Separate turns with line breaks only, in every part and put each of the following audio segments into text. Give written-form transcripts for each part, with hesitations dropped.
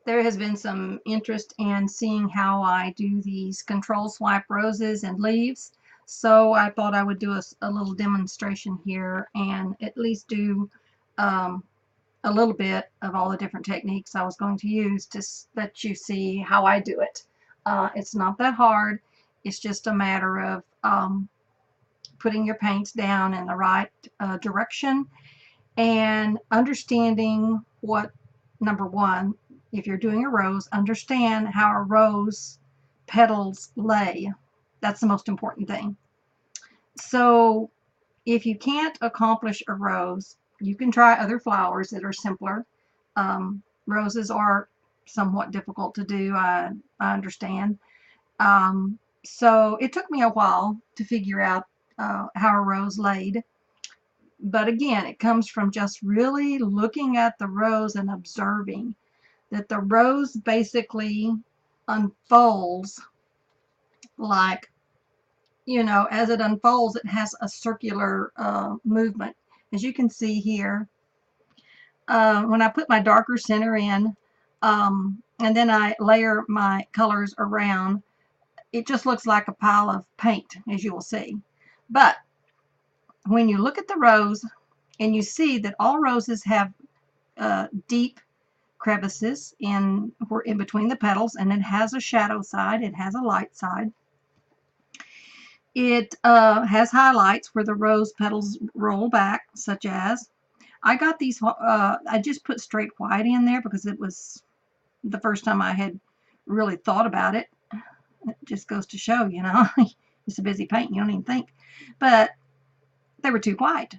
There has been some interest in seeing how I do these control swipe roses and leaves. So I thought I would do a little demonstration here and at least do um, a little bit of all the different techniques I was going to use to let you see how I do it. It's not that hard. It's just a matter of putting your paints down in the right direction and understanding what, number one, if you're doing a rose, understand how a rose petals lay. That's the most important thing. So if you can't accomplish a rose, you can try other flowers that are simpler. Roses are somewhat difficult to do, I understand. So it took me a while to figure out how a rose laid. But again, it comes from just really looking at the rose and observing that the rose basically unfolds like, as it unfolds, it has a circular movement. As you can see here, when I put my darker center in, and then I layer my colors around, it just looks like a pile of paint, as you will see. But when you look at the rose and you see that all roses have deep crevices in between the petals, and it has a shadow side, it has a light side. It has highlights where the rose petals roll back, such as I got these. I just put straight white in there because it was the first time I had really thought about it. It just goes to show, it's a busy paint. You don't even think, but they were too white.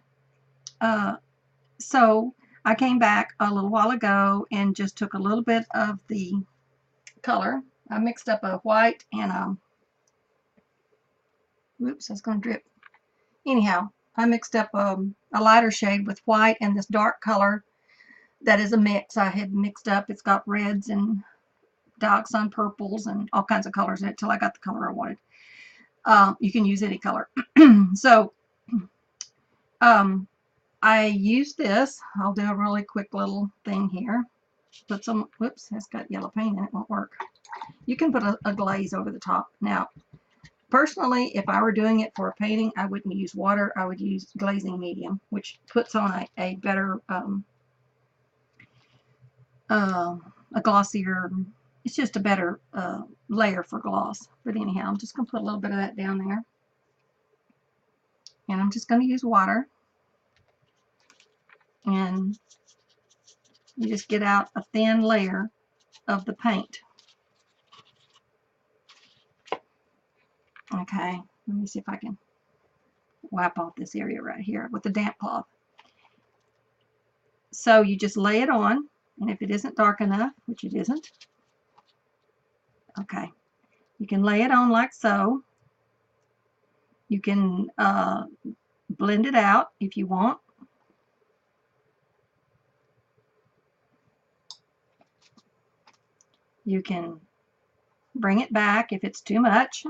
So I came back a little while ago and just took a little bit of the color. I mixed up a white and whoops, that's going to drip. Anyhow, I mixed up a lighter shade with white and this dark color that is a mix I had mixed up. It's got reds and dioxide purples and all kinds of colors in it till I got the color I wanted. You can use any color. So I use this. I'll do a really quick little thing here. Put some, whoops, that's got yellow paint in it, won't work. You can put a glaze over the top. Now, personally, if I were doing it for a painting, I wouldn't use water. I would use glazing medium, which puts on a better, a glossier, it's just a better layer for gloss. But anyhow, I'm just going to put a little bit of that down there. And I'm just going to use water. And you just get out a thin layer of the paint. Okay, let me see if I can wipe off this area right here with the damp cloth. So you just lay it on, and if it isn't dark enough, which it isn't, okay, you can lay it on like so. You can blend it out if you want. You can bring it back if it's too much.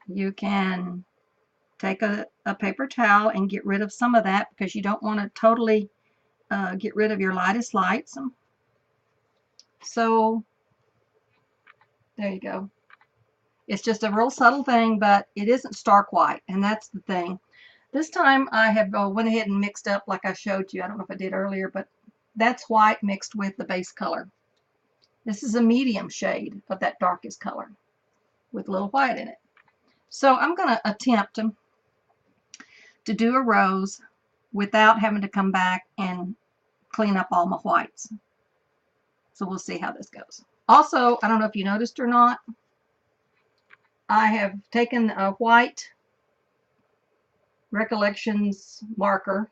You can take a paper towel and get rid of some of that because you don't want to totally get rid of your lightest lights. So there you go. It's just a real subtle thing, but it isn't stark white, and that's the thing. This time I have went ahead and mixed up like I showed you. I don't know if I did earlier, but that's white mixed with the base color. This is a medium shade of that darkest color with a little white in it. So I'm going to attempt to do a rose without having to come back and clean up all my whites. So we'll see how this goes. Also, I don't know if you noticed or not, I have taken a white Recollections marker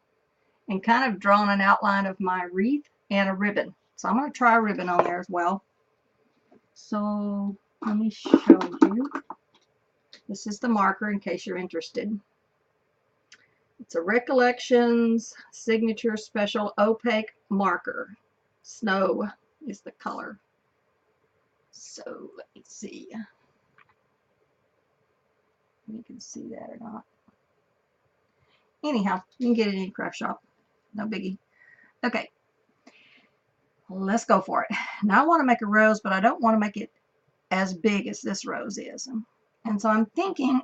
and kind of drawn an outline of my wreath and a ribbon. So I'm going to try a ribbon on there as well. So let me show you. This is the marker in case you're interested. It's a Recollections Signature Special Opaque Marker. Snow is the color. So let me see. You can see that or not. Anyhow, you can get it in any craft shop. No biggie. Okay. let's go for it. Now I want to make a rose, but I don't want to make it as big as this rose is. And so I'm thinking,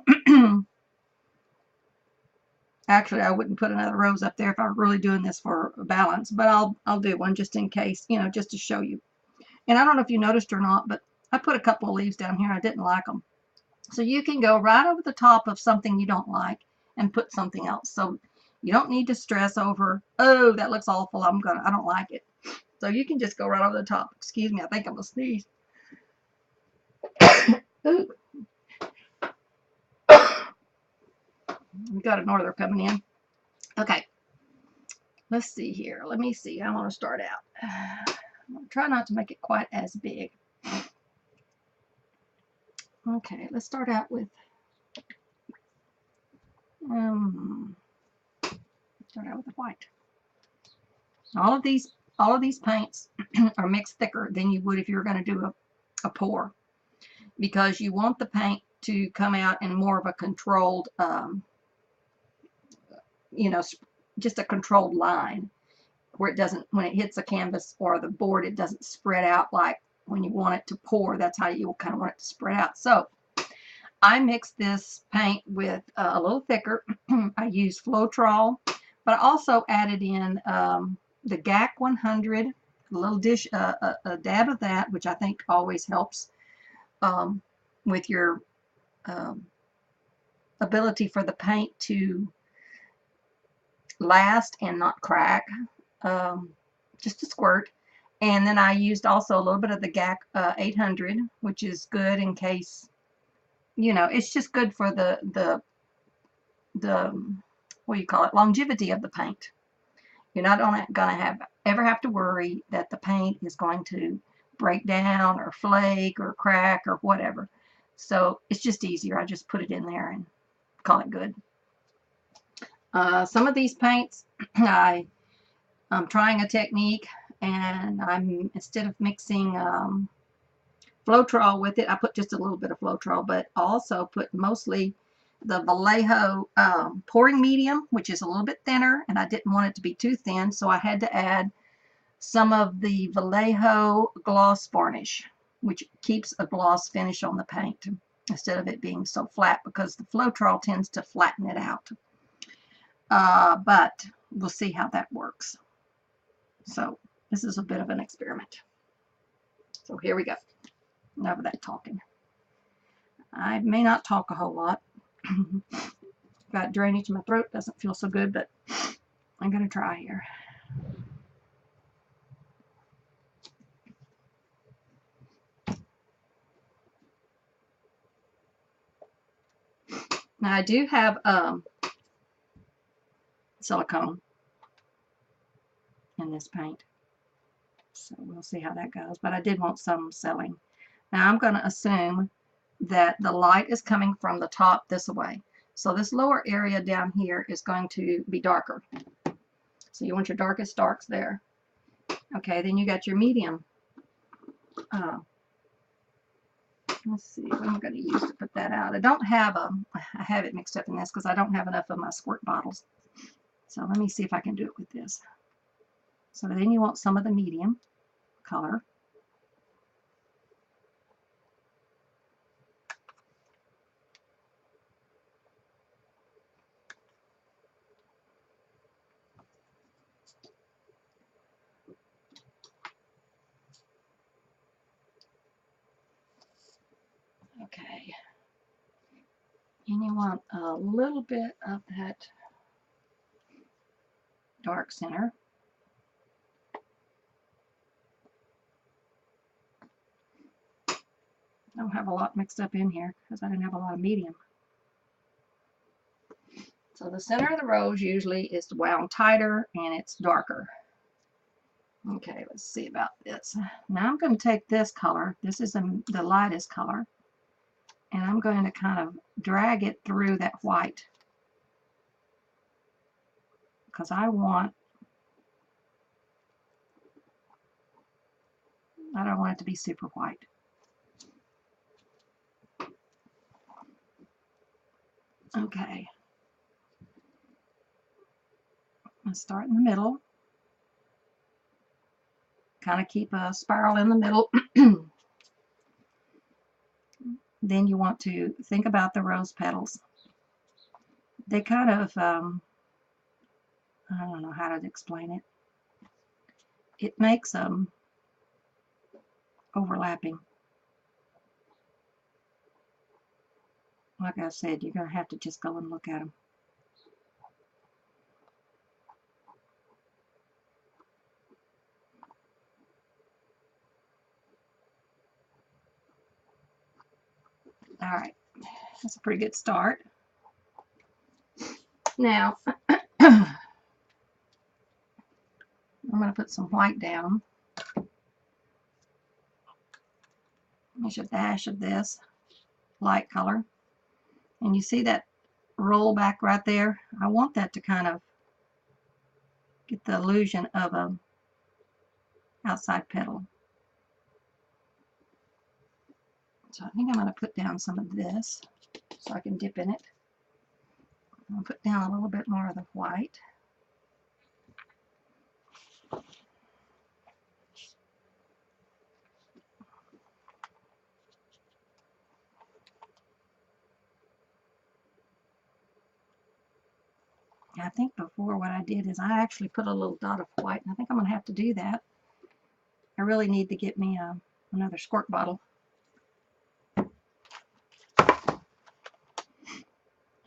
actually, I wouldn't put another rose up there if I were really doing this for balance, but I'll do one just in case, you know, just to show you. And I don't know if you noticed or not, but I put a couple of leaves down here. I didn't like them. So you can go right over the top of something you don't like and put something else. So you don't need to stress over, oh, that looks awful, I don't like it. So you can just go right over the top. Excuse me, I think I'm gonna sneeze. Ooh. We got a norther coming in. Okay, let's see here. Let me see. I want to start out. I'm gonna try not to make it quite as big. Okay, let's start out with the white. All of these paints are mixed thicker than you would if you were going to do a pour, because you want the paint to come out in more of a controlled, you know, just a controlled line, where it doesn't, when it hits the canvas or the board, it doesn't spread out like when you want it to pour. That's how you kind of want it to spread out. So I mixed this paint with a little thicker. I used Floetrol, but I also added in the GAC 100, a little dish, a dab of that, which I think always helps with your ability for the paint to last and not crack. Just a squirt. And then I used also a little bit of the GAC 800, which is good in case, you know, it's just good for the what do you call it, longevity of the paint. You're not gonna ever have to worry that the paint is going to break down or flake or crack or whatever. So it's just easier. I just put it in there and call it good. Some of these paints, I'm trying a technique, and instead of mixing Floetrol with it, I put just a little bit of Floetrol, but also put mostly the Vallejo pouring medium, which is a little bit thinner, and I didn't want it to be too thin, so I had to add some of the Vallejo gloss varnish, which keeps a gloss finish on the paint instead of it being so flat, because the Floetrol tends to flatten it out. But we'll see how that works. So this is a bit of an experiment. So here we go. Enough of that talking. I may not talk a whole lot. Got drainage in my throat, doesn't feel so good, but I'm going to try here. Now I do have silicone in this paint, so we'll see how that goes, but I did want some selling. Now I'm going to assume that the light is coming from the top this way. So this lower area down here is going to be darker. So you want your darkest darks there. Okay, then you got your medium. Let's see what I'm going to use to put that out. I have it mixed up in this because I don't have enough of my squirt bottles. So let me see if I can do it with this. So then you want some of the medium color. Okay, and you want a little bit of that dark center. I don't have a lot mixed up in here because I didn't have a lot of medium. So the center of the rose usually is wound tighter and it's darker. Okay, let's see about this. Now I'm going to take this color. This is the lightest color. And I'm going to kind of drag it through that white, because I don't want it to be super white. Okay. I'm going to start in the middle. kind of keep a spiral in the middle. Then you want to think about the rose petals. They kind of, I don't know how to explain it. It makes them overlapping. Like I said, you're going to have to just go and look at them. All right, that's a pretty good start. Now, I'm going to put some white down. There's a dash of this light color. And you see that roll back right there? I want that to kind of get the illusion of a outside petal. So I think I'm going to put down some of this so I can dip in it. I'll put down a little bit more of the white. I think before what I did is I actually put a little dot of white, and I think I'm going to have to do that. I really need to get me another squirt bottle.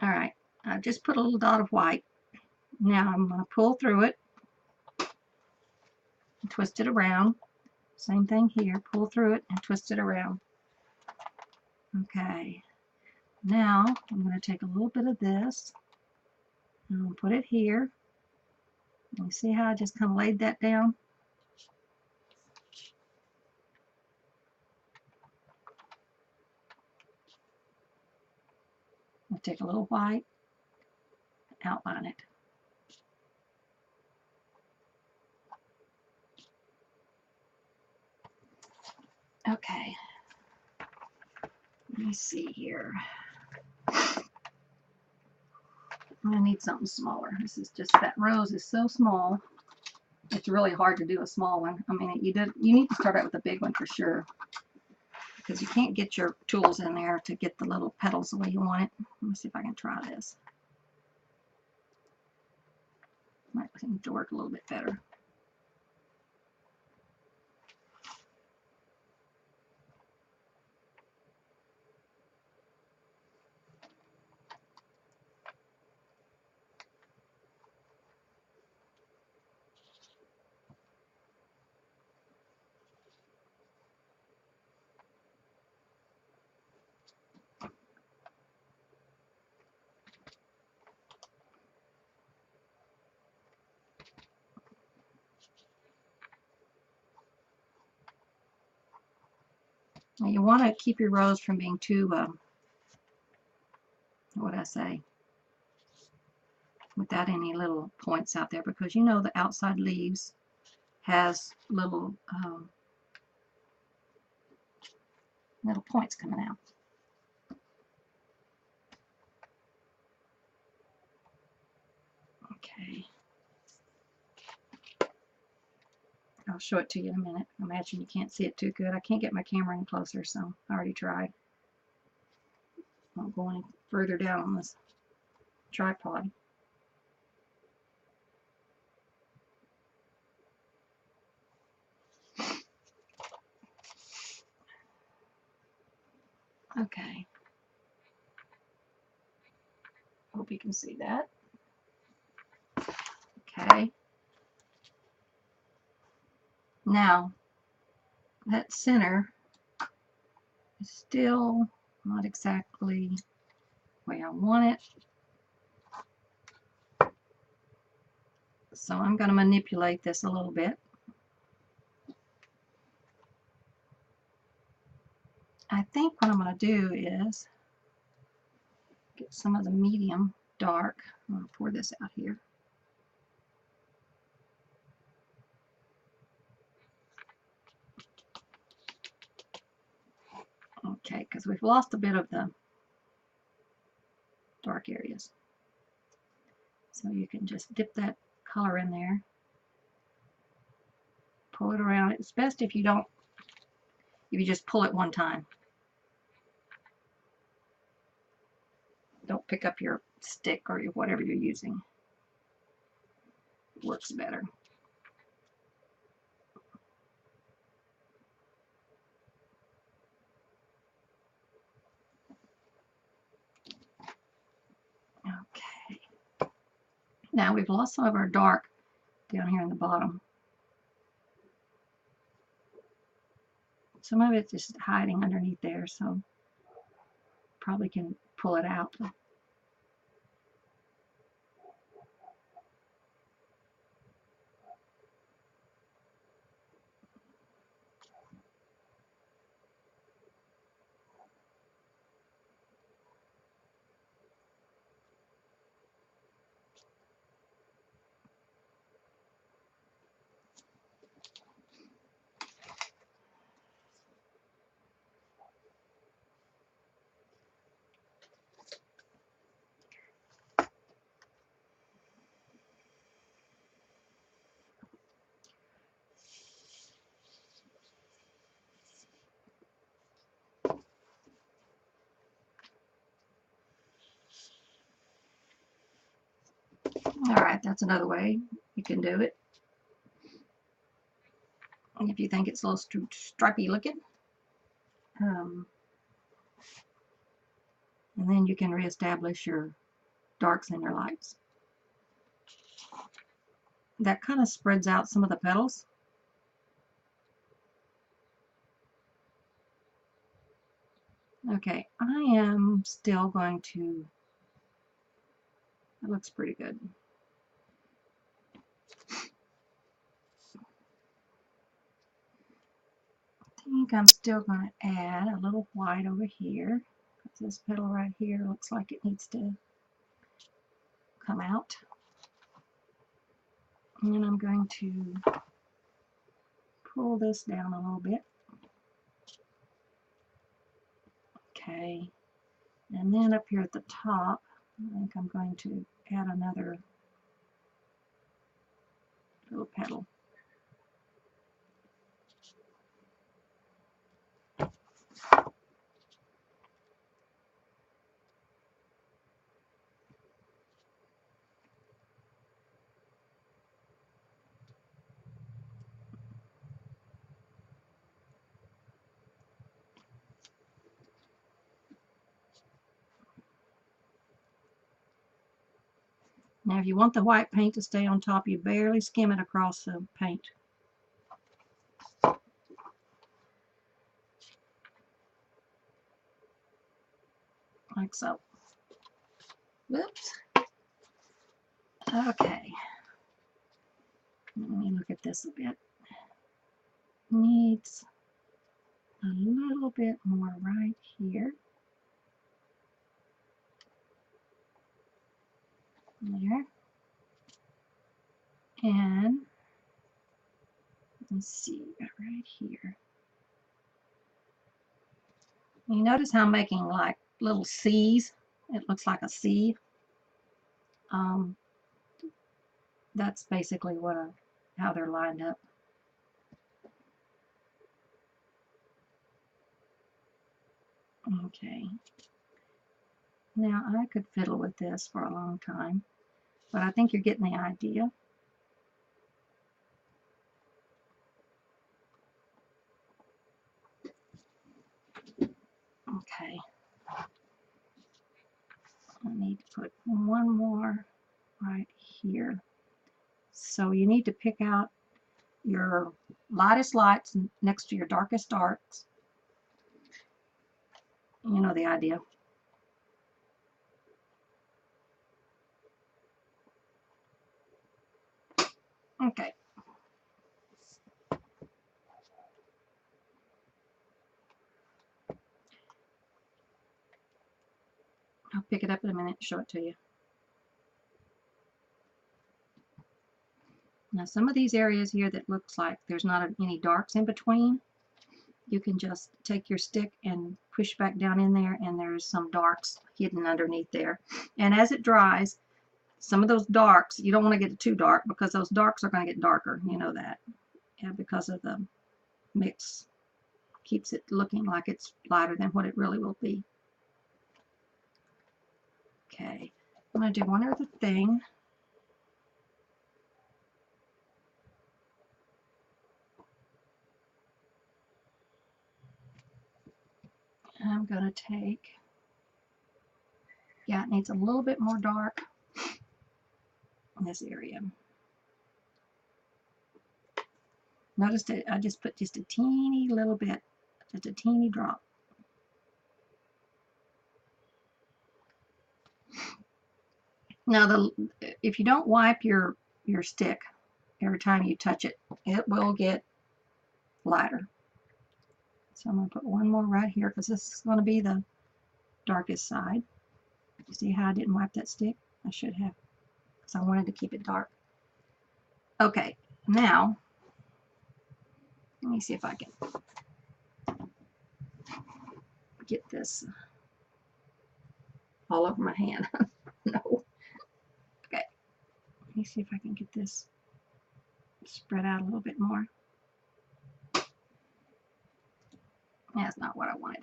All right, I've just put a little dot of white. Now I'm going to pull through it, and twist it around. Same thing here, pull through it and twist it around. Okay, now I'm going to take a little bit of this and I'll put it here. You see how I just kind of laid that down? I'll take a little white, outline it. Okay, let me see here. I need something smaller. This is just, that rose is so small. It's really hard to do a small one. I mean, you need to start out with a big one for sure, because you can't get your tools in there to get the little petals the way you want it. Let me see if I can try this. Might seem to work a little bit better. Now you want to keep your rose from being too, what would I say, without any little points out there, because you know the outside leaves has little little points coming out. Okay. I'll show it to you in a minute. I imagine you can't see it too good. I can't get my camera any closer, so I already tried. I won't go any further down on this tripod. Okay. Hope you can see that. Okay. Now, that center is still not exactly the way I want it. So I'm going to manipulate this a little bit. I think what I'm going to do is get some of the medium dark. I'm going to pour this out here. Okay, because we've lost a bit of the dark areas. So you can just dip that color in there. pull it around. It's best if you just pull it one time. Don't pick up your stick or whatever you're using. It works better. Okay. Now we've lost some of our dark down here in the bottom. Some of it's just hiding underneath there, so probably can pull it out. All right, that's another way you can do it. And if you think it's a little stripy looking. And then you can reestablish your darks and your lights. That kind of spreads out some of the petals. Okay, I am still going to, that looks pretty good. I think I'm still going to add a little white over here. This petal right here looks like it needs to come out. And then I'm going to pull this down a little bit. Okay. And then up here at the top, I think I'm going to add another little petal. Now if you want the white paint to stay on top, you barely skim it across the paint. Like so. Whoops. Okay. Let me look at this a bit. Needs a little bit more right here. There. And let's see, right here. You notice how I'm making like little C's? It looks like a C. That's basically how they're lined up. Okay. Now I could fiddle with this for a long time, but I think you're getting the idea. Okay. I need to put one more right here. So you need to pick out your lightest lights next to your darkest darks. You know the idea. Okay. I'll pick it up in a minute and show it to you. Now some of these areas here that looks like there's not any darks in between, you can just take your stick and push back down in there and there's some darks hidden underneath there. And as it dries, some of those darks, you don't want to get it too dark because those darks are going to get darker, you know that. Yeah, because of the mix. Keeps it looking like it's lighter than what it really will be. Okay, I'm going to do one other thing. I'm going to take, yeah, it needs a little bit more dark in this area. Notice that I just put just a teeny little bit, just a teeny drop. Now, if you don't wipe your stick every time you touch it, it will get lighter. So I'm going to put one more right here because this is going to be the darkest side. You see how I didn't wipe that stick? I should have, because I wanted to keep it dark. Okay, now let me see if I can get this all over my hand. No. Okay, let me see if I can get this spread out a little bit more. That's not what I wanted.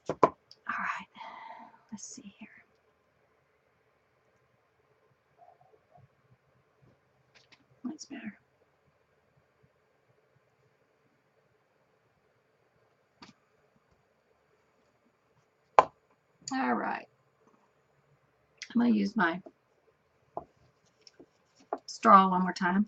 All right, let's see here. That's better. All right. I'm going to use my straw one more time.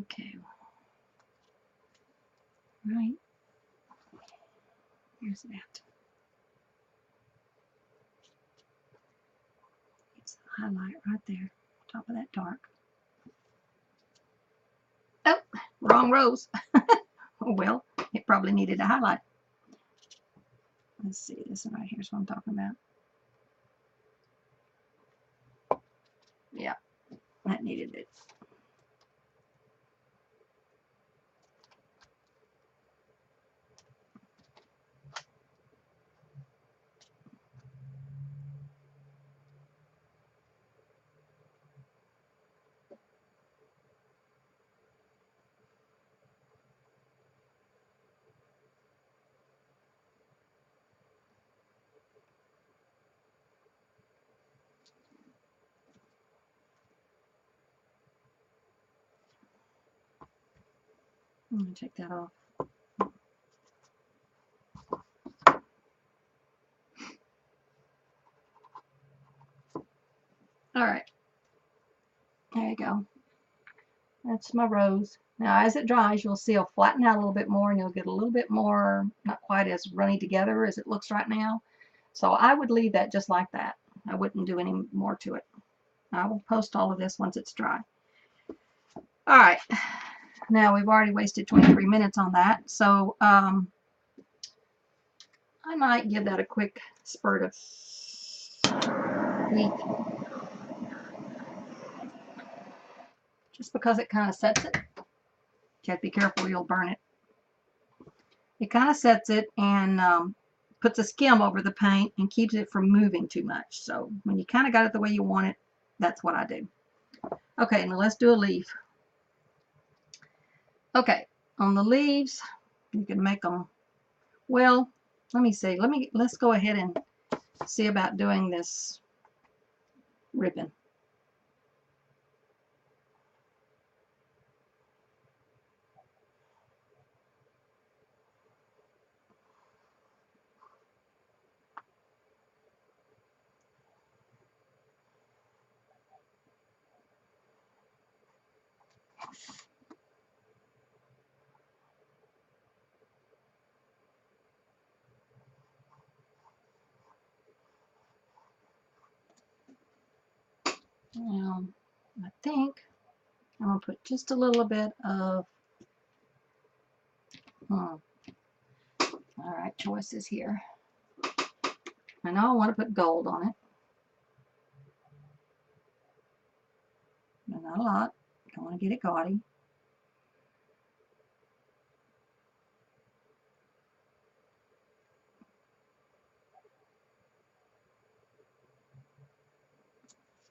Okay. Right. Here's that. It's the highlight right there, top of that dark. Oh, wrong rose. Oh well, it probably needed a highlight. Let's see, this one right here is what I'm talking about. Yeah, that needed it. I'm going to take that off. All right, there you go. That's my rose. Now, as it dries, you'll see it'll flatten out a little bit more, and you'll get a little bit more, not quite as runny together as it looks right now. So I would leave that just like that. I wouldn't do any more to it. I will post all of this once it's dry. All right. Now, we've already wasted 23 minutes on that, so I might give that a quick spurt of heat. Just because it kind of sets it. You have to be careful, you'll burn it. It kind of sets it and puts a skim over the paint and keeps it from moving too much. So when you kind of got it the way you want it, that's what I do. Okay, now let's do a leaf. Okay, on the leaves, you can make them, well, let me see. Let's go ahead and see about doing this ribbon. Now, I think I'm going to put just a little bit of, all right, choices here. I know I want to put gold on it, but not a lot. Don't want to get it gaudy.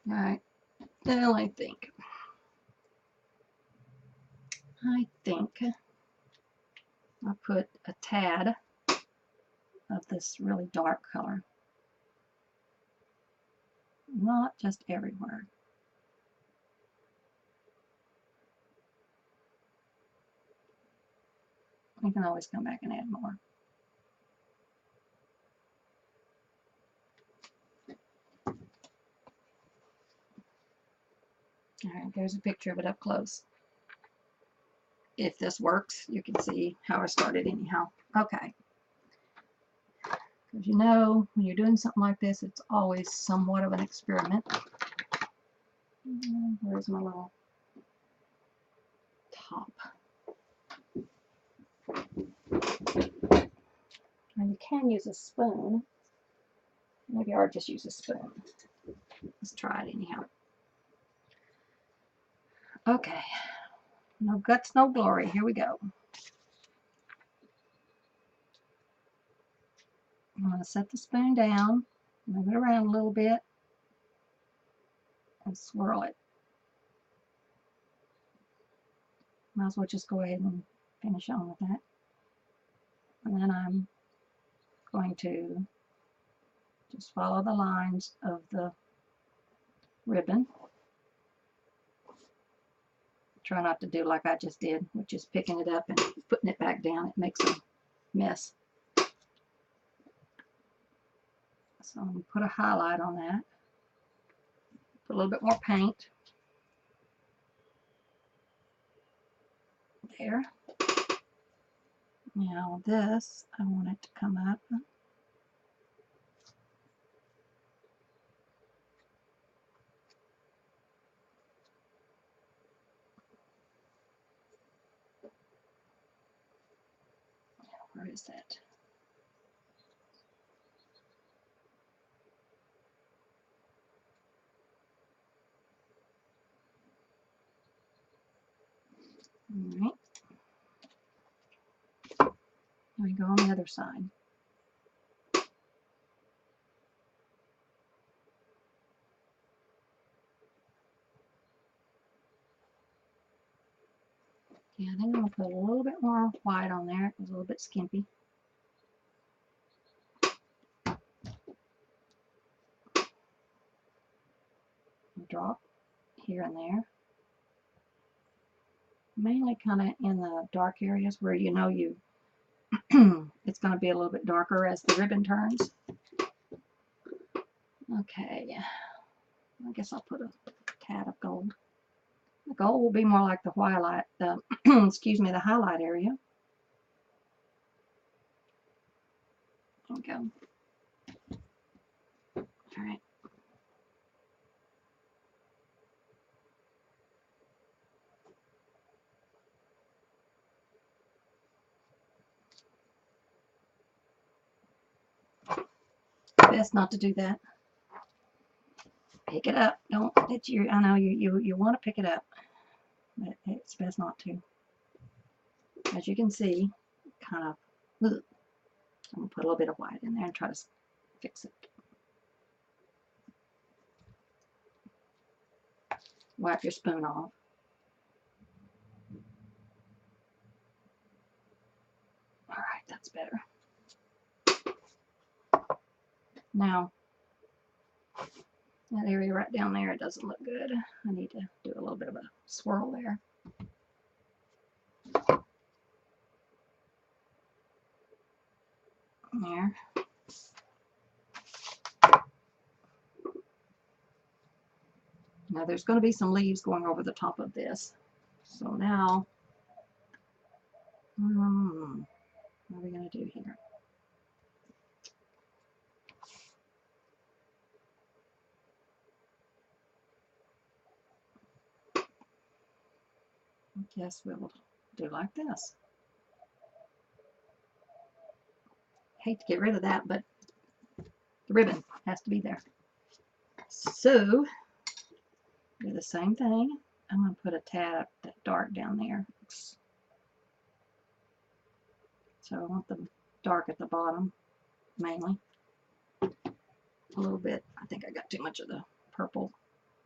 All right, well, I think I'll put a tad of this really dark color. Not just everywhere. We can always come back and add more. All right, there's a picture of it up close. If this works, you can see how I started anyhow. Okay. Because you know, when you're doing something like this, it's always somewhat of an experiment. Where's my little top? And you can use a spoon. Maybe I'll just use a spoon. Let's try it anyhow. Okay. No guts, no glory. Here we go. I'm going to set the spoon down, move it around a little bit, and swirl it. Might as well just go ahead and finish on with that. And then I'm going to just follow the lines of the ribbon. Try not to do like I just did, which is picking it up and putting it back down. It makes a mess. So I'm going to put a highlight on that. Put a little bit more paint. There. Now this, I want it to come up. Where is that? All right. Now we go on the other side. Yeah, I think I'm going to put a little bit more white on there. It was a little bit skimpy. Drop here and there. Mainly kind of in the dark areas where you know it's going to be a little bit darker as the ribbon turns. Okay, I guess I'll put a tad of gold. The gold will be more like the highlight, excuse me, the highlight area. There we go. All right. Best not to do that. Pick it up. Don't. It's your. I know you want to pick it up, but it's best not to. As you can see, kind of. Ugh. I'm gonna put a little bit of white in there and try to fix it. Wipe your spoon off. All right, that's better. Now, that area right down there, it doesn't look good. I need to do a little bit of a swirl there. There. Now there's going to be some leaves going over the top of this. So now, what are we going to do here? guess we'll do like this. Hate to get rid of that, but the ribbon has to be there. So, do the same thing. I'm going to put a tad of that dark down there. So I want the dark at the bottom, mainly. A little bit. I think I got too much of the purple.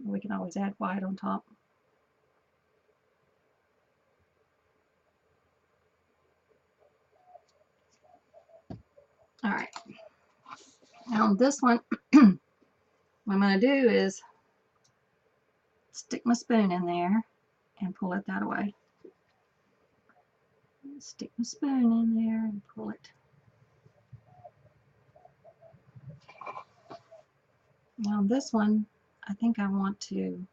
We can always add white on top. All right. Now on this one, what I'm going to do is stick my spoon in there and pull it that way. Stick my spoon in there and pull it. Now on this one, I think I want to,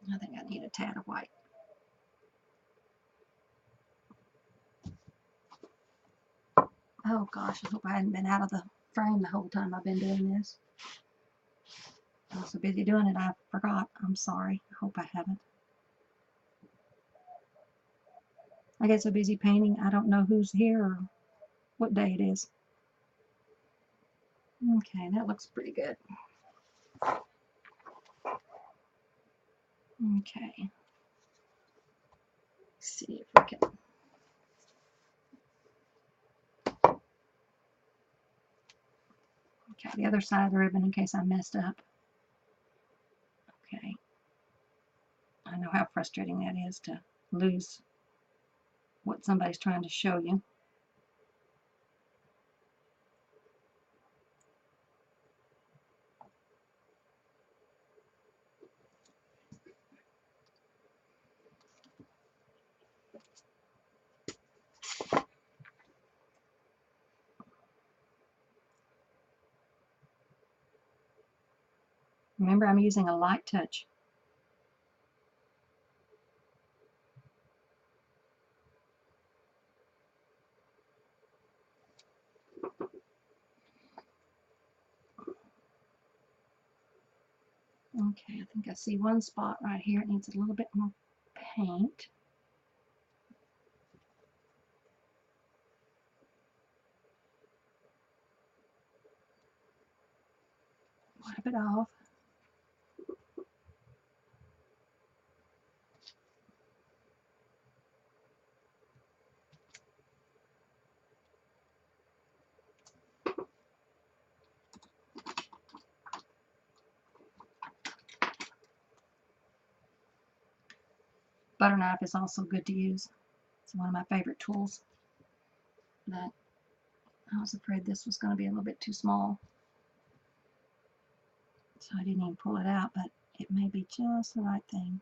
I think I need a tad of white. Oh gosh, I hope I hadn't been out of the frame the whole time I've been doing this. I was so busy doing it, I forgot. I'm sorry. I hope I haven't. I get so busy painting, I don't know who's here or what day it is. Okay, that looks pretty good. Okay. Let's see if we can. Okay, the other side of the ribbon in case I messed up. Okay. I know how frustrating that is to lose what somebody's trying to show you. Remember, I'm using a light touch. Okay, I think I see one spot right here. It needs a little bit more paint. Wipe it off. Butter knife is also good to use. It's one of my favorite tools. But I was afraid this was going to be a little bit too small. So I didn't even pull it out, but it may be just the right thing.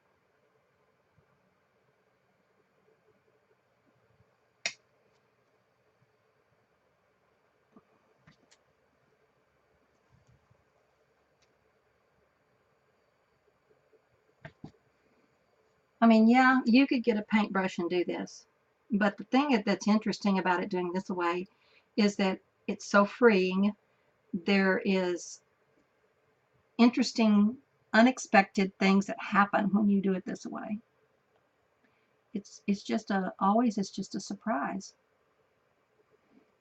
I mean, yeah, you could get a paintbrush and do this. But the thing that's interesting about it doing this way is that it's so freeing. There is interesting, unexpected things that happen when you do it this way. It's just always it's just a surprise.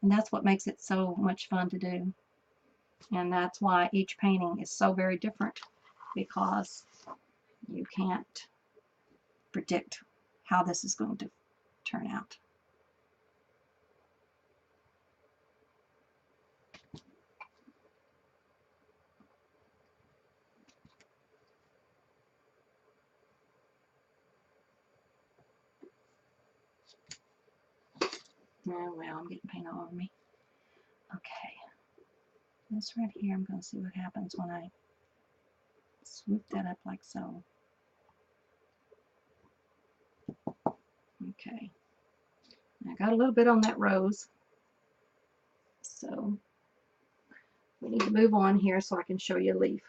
And that's what makes it so much fun to do. And that's why each painting is so very different, because you can't predict how this is going to turn out. Oh well, I'm getting paint all over me. Okay, this right here, I'm going to see what happens when I swoop that up like so. Okay, I got a little bit on that rose, so we need to move on here so I can show you a leaf,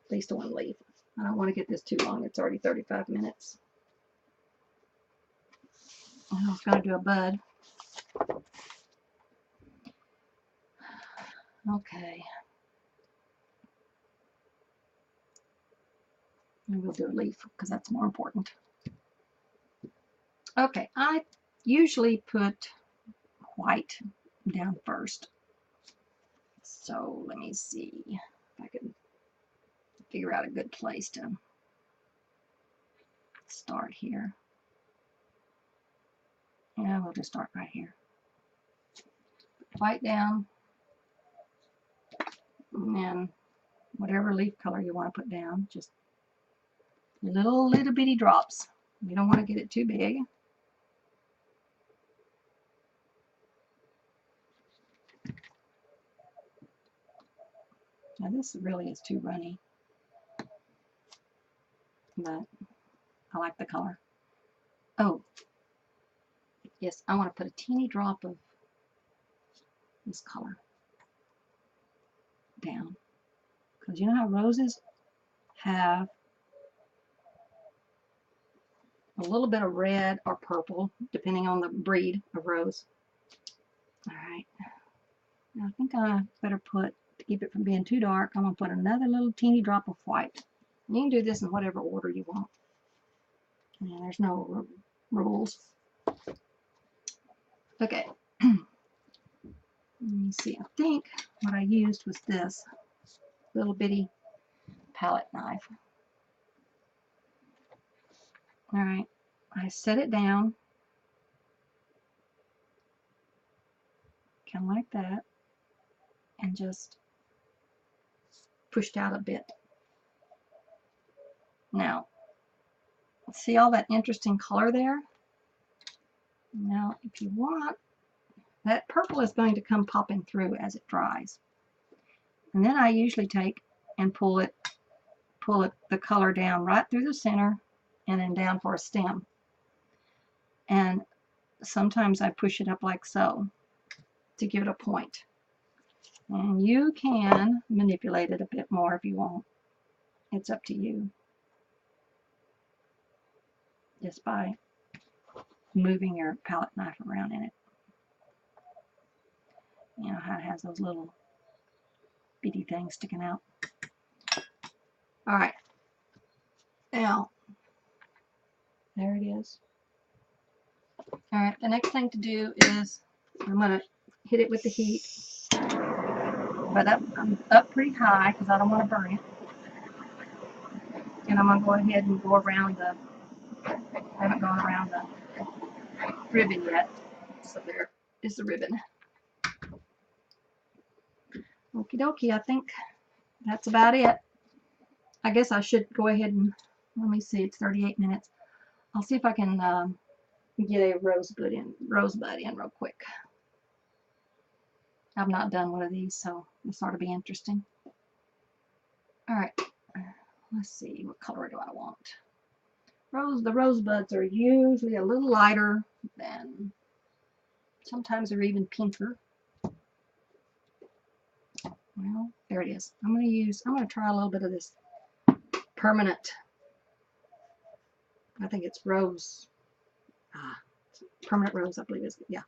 at least one leaf. I don't want to get this too long. It's already 35 minutes. I was going to do a bud. Okay. And we'll do a leaf because that's more important. Okay, I usually put white down first. So let me see if I can figure out a good place to start here. Yeah, we'll just start right here. White down, and then whatever leaf color you want to put down, just little bitty drops. You don't want to get it too big. Now this really is too runny, but I like the color. Oh, yes, I want to put a teeny drop of this color down, because you know how roses have a little bit of red or purple, depending on the breed of rose. All right, now I think I better put, to keep it from being too dark, I'm going to put another little teeny drop of white. You can do this in whatever order you want. And there's no rules. Okay. Let me see. I think what I used was this little bitty palette knife. All right. I set it down, kind of like that, and just pushed out a bit. Now, see all that interesting color there? Now, if you want, that purple is going to come popping through as it dries. And then I usually take and pull the color down right through the center and then down for a stem. And sometimes I push it up like so to give it a point. And you can manipulate it a bit more if you want. It's up to you. Just by moving your palette knife around in it. You know how it has those little bitty things sticking out. All right. Now, there it is. All right, the next thing to do is I'm going to hit it with the heat. But I'm up pretty high because I don't want to burn it. And I'm going to go ahead and go around the, I haven't gone around the ribbon yet. So there is the ribbon. Okie dokie, I think that's about it. I guess I should go ahead and, let me see, it's 38 minutes. I'll see if I can get a rosebud in real quick. I've not done one of these, so this ought to be interesting. All right, let's see, what color do I want? The rosebuds are usually a little lighter than, sometimes they're even pinker. Well, there it is. I'm going to try a little bit of this permanent, I think it's rose, permanent rose, I believe is, yeah,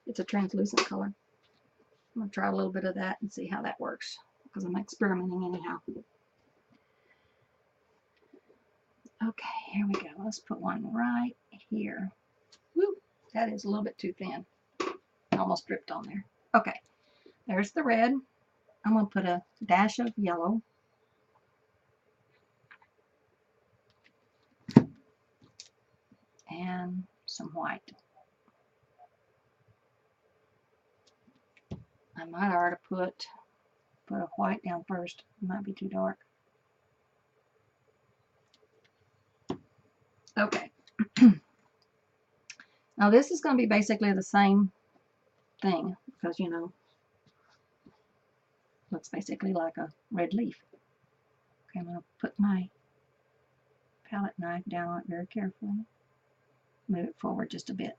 it's a translucent color. I'm going to try a little bit of that and see how that works, because I'm experimenting anyhow. Okay, here we go. Let's put one right here. Woo, that is a little bit too thin. Almost dripped on there. Okay, there's the red. I'm going to put a dash of yellow. And some white. I might ought to put a white down first. It might be too dark. Okay. Now this is going to be basically the same thing because, you know, looks basically like a red leaf. Okay, I'm going to put my palette knife down on it very carefully. Move it forward just a bit.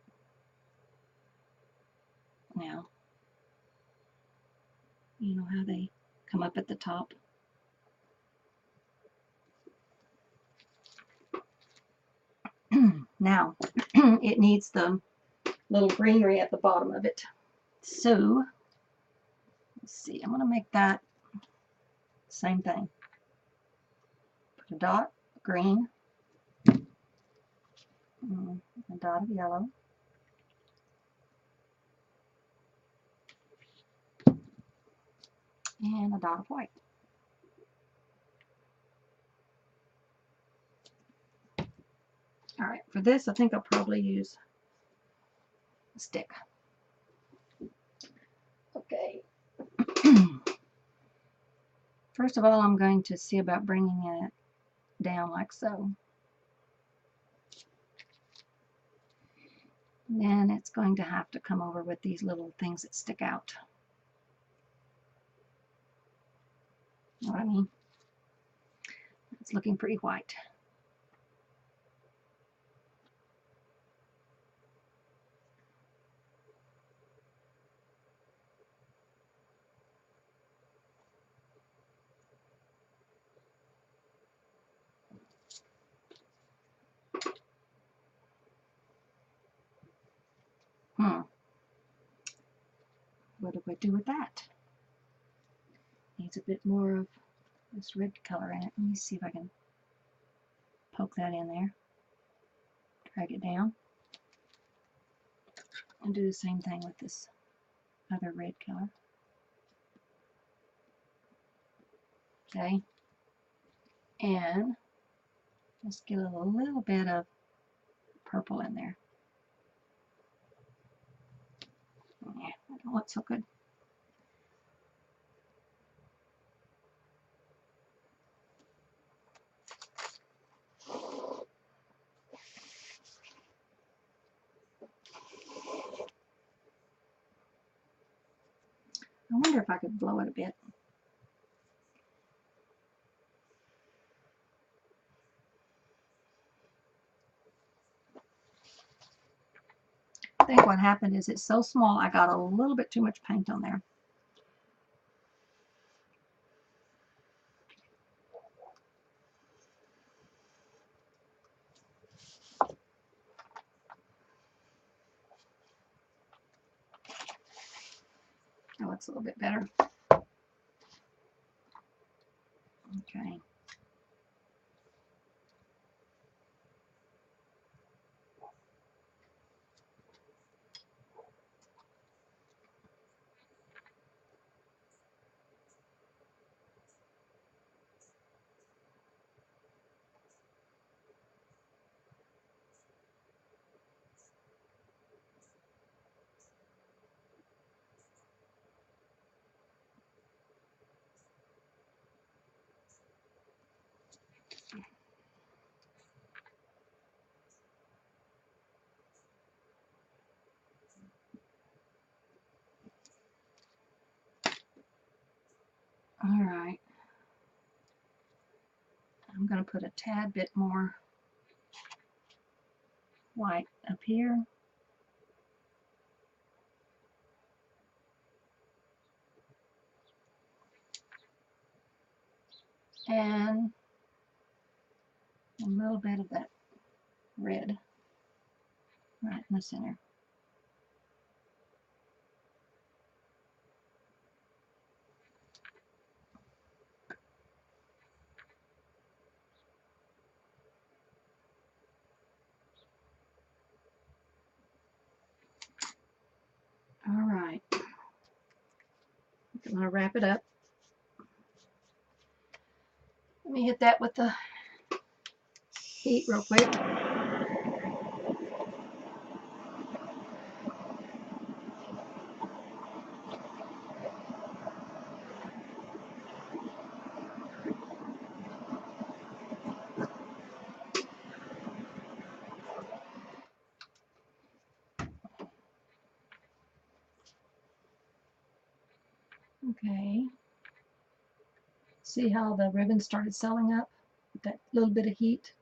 Now, you know how they come up at the top? Now, it needs the little greenery at the bottom of it. So, Let's see, I'm going to make that same thing. Put a dot of green, a dot of yellow, and a dot of white. All right, for this, I think I'll probably use a stick. Okay. First of all, I'm going to see about bringing it down like so. Then it's going to have to come over with these little things that stick out. Know what I mean? It's looking pretty white. What do I do with that? Needs a bit more of this red color in it. Let me see if I can poke that in there. Drag it down. And do the same thing with this other red color. Okay. And just get a little bit of purple in there. Yeah, that don't look so good. I wonder if I could blow it a bit. I think what happened is it's so small I got a little bit too much paint on there. That looks a little bit better. Okay. All right. I'm going to put a tad bit more white up here. And a little bit of that red right in the center. All right. I'm going to wrap it up. Let me hit that with the heat real quick. Okay. See how the ribbon started selling up with that little bit of heat?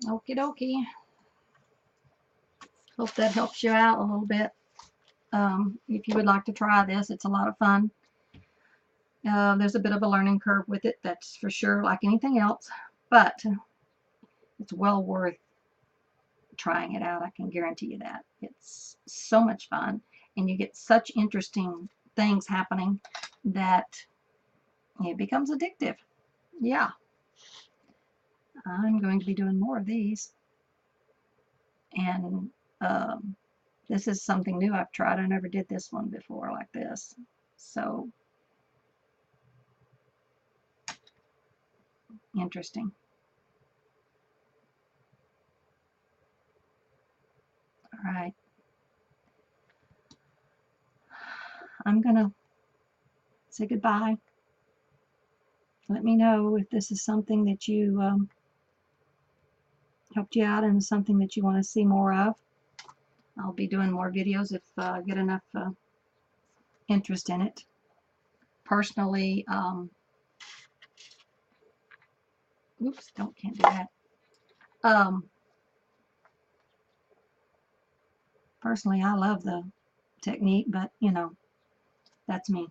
Okie dokie. Hope that helps you out a little bit. If you would like to try this, it's a lot of fun. There's a bit of a learning curve with it, that's for sure, like anything else, but it's well worth trying it out. I can guarantee you that. It's so much fun, and you get such interesting things happening that it becomes addictive. Yeah. I'm going to be doing more of these, and this is something new I've tried. I never did this one before like this, so interesting. All right, I'm gonna say goodbye. Let me know if this is something that you helped you out and something that you want to see more of. I'll be doing more videos if I get enough interest in it. Personally, oops, can't do that. Personally, I love the technique, but you know, that's me.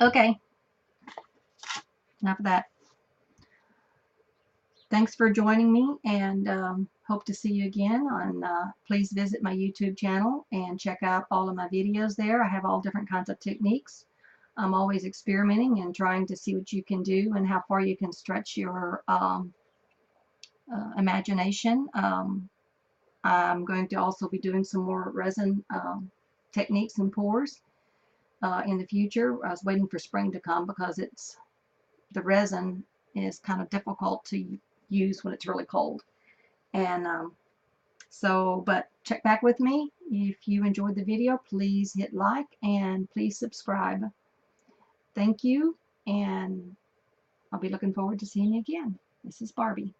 Okay, enough of that. Thanks for joining me, and hope to see you again. Please visit my YouTube channel and check out all of my videos there. I have all different kinds of techniques. I'm always experimenting and trying to see what you can do and how far you can stretch your imagination. I'm going to also be doing some more resin techniques and pours in the future. I was waiting for spring to come because the resin is kind of difficult to use when it's really cold. And but check back with me. If you enjoyed the video, please hit like and please subscribe. Thank you, and I'll be looking forward to seeing you again. This is Barbie.